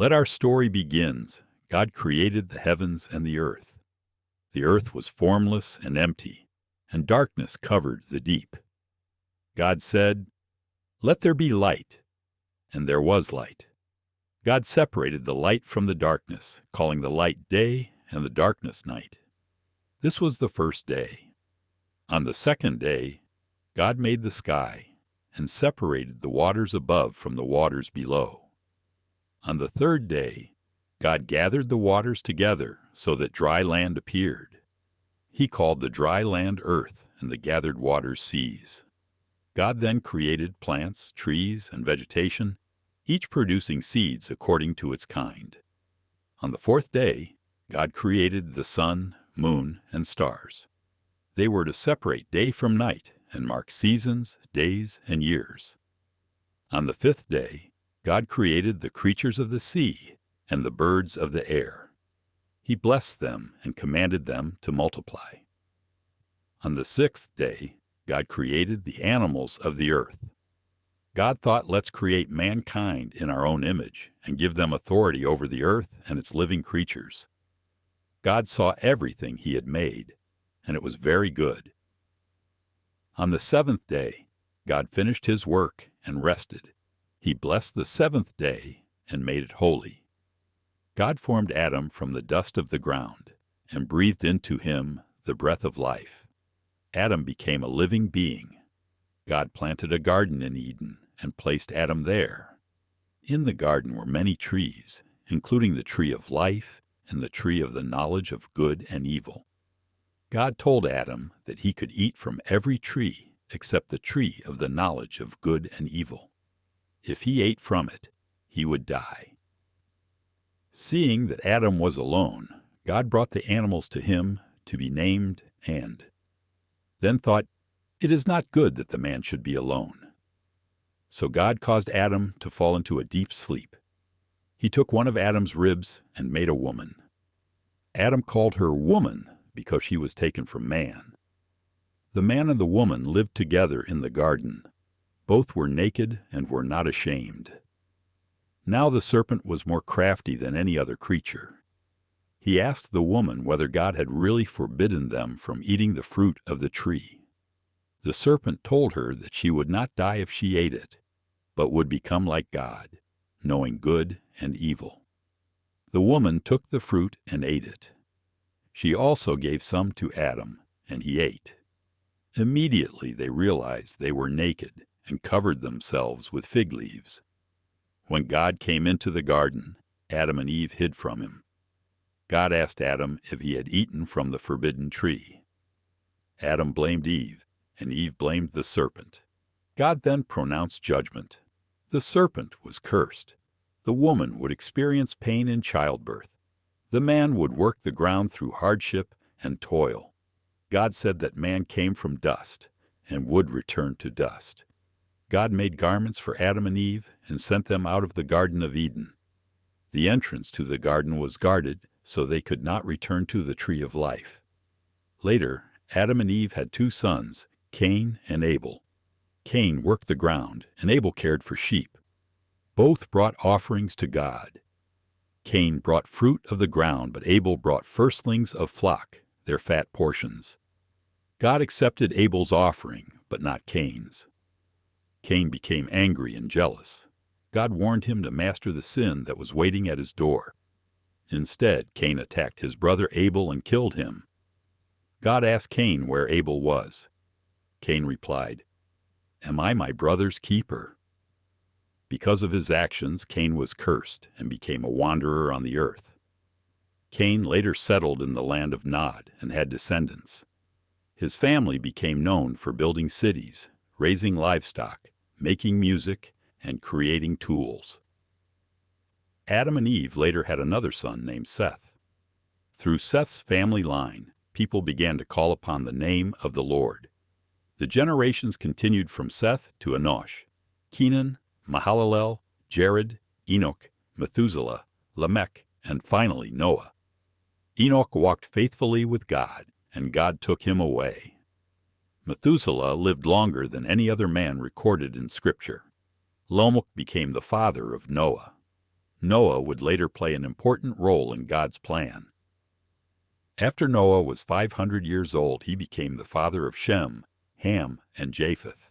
Let our story begins. God created the heavens and the earth. The earth was formless and empty, and darkness covered the deep. God said, "Let there be light," and there was light. God separated the light from the darkness, calling the light day and the darkness night. This was the first day. On the second day, God made the sky and separated the waters above from the waters below. On the third day, God gathered the waters together so that dry land appeared. He called the dry land earth and the gathered waters seas. God then created plants, trees, and vegetation, each producing seeds according to its kind. On the fourth day, God created the sun, moon, and stars. They were to separate day from night and mark seasons, days, and years. On the fifth day, God created the creatures of the sea and the birds of the air. He blessed them and commanded them to multiply. On the sixth day, God created the animals of the earth. God thought, let's create mankind in our own image and give them authority over the earth and its living creatures. God saw everything he had made, and it was very good. On the seventh day, God finished his work and rested. He blessed the seventh day and made it holy. God formed Adam from the dust of the ground and breathed into him the breath of life. Adam became a living being. God planted a garden in Eden and placed Adam there. In the garden were many trees, including the tree of life and the tree of the knowledge of good and evil. God told Adam that he could eat from every tree except the tree of the knowledge of good and evil. If he ate from it, he would die. Seeing that Adam was alone, God brought the animals to him to be named and then thought, "It is not good that the man should be alone." So God caused Adam to fall into a deep sleep. He took one of Adam's ribs and made a woman. Adam called her woman because she was taken from man. The man and the woman lived together in the garden. Both were naked and were not ashamed. Now the serpent was more crafty than any other creature. He asked the woman whether God had really forbidden them from eating the fruit of the tree. The serpent told her that she would not die if she ate it, but would become like God, knowing good and evil. The woman took the fruit and ate it. She also gave some to Adam, and he ate. Immediately they realized they were naked and covered themselves with fig leaves. When God came into the garden, Adam and Eve hid from him. God asked Adam if he had eaten from the forbidden tree. Adam blamed Eve, and Eve blamed the serpent. God then pronounced judgment. The serpent was cursed. The woman would experience pain in childbirth. The man would work the ground through hardship and toil. God said that man came from dust and would return to dust. God made garments for Adam and Eve and sent them out of the Garden of Eden. The entrance to the garden was guarded so they could not return to the tree of life. Later, Adam and Eve had two sons, Cain and Abel. Cain worked the ground, and Abel cared for sheep. Both brought offerings to God. Cain brought fruit of the ground, but Abel brought firstlings of flock, their fat portions. God accepted Abel's offering, but not Cain's. Cain became angry and jealous. God warned him to master the sin that was waiting at his door. Instead, Cain attacked his brother Abel and killed him. God asked Cain where Abel was. Cain replied, "Am I my brother's keeper?" Because of his actions, Cain was cursed and became a wanderer on the earth. Cain later settled in the land of Nod and had descendants. His family became known for building cities, raising livestock, making music, and creating tools. Adam and Eve later had another son named Seth. Through Seth's family line, people began to call upon the name of the Lord. The generations continued from Seth to Enosh, Kenan, Mahalalel, Jared, Enoch, Methuselah, Lamech, and finally Noah. Enoch walked faithfully with God, and God took him away. Methuselah lived longer than any other man recorded in Scripture. Lamech became the father of Noah. Noah would later play an important role in God's plan. After Noah was 500 years old, he became the father of Shem, Ham, and Japheth.